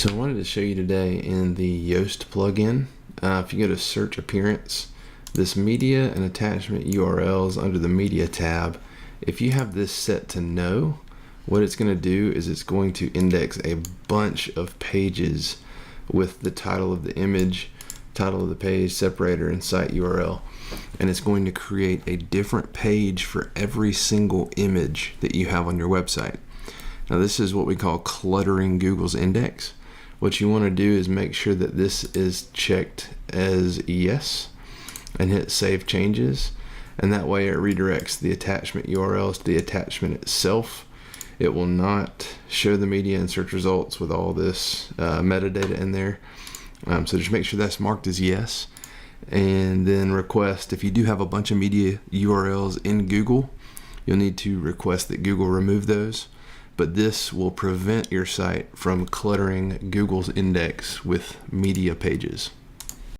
So I wanted to show you today in the Yoast plugin, if you go to search appearance, this media and attachment URLs under the media tab, if you have this set to no, what it's going to do is it's going to index a bunch of pages with the title of the image, title of the page, separator, and site URL. And it's going to create a different page for every single image that you have on your website. Now this is what we call cluttering Google's index. What you want to do is make sure that this is checked as yes and hit save changes, and that way it redirects the attachment URLs to the attachment itself. It will not show the media and search results with all this metadata in there. So just make sure that's marked as yes, and then request, if you do have a bunch of media URLs in Google, you'll need to request that Google remove those. But this will prevent your site from cluttering Google's index with media pages.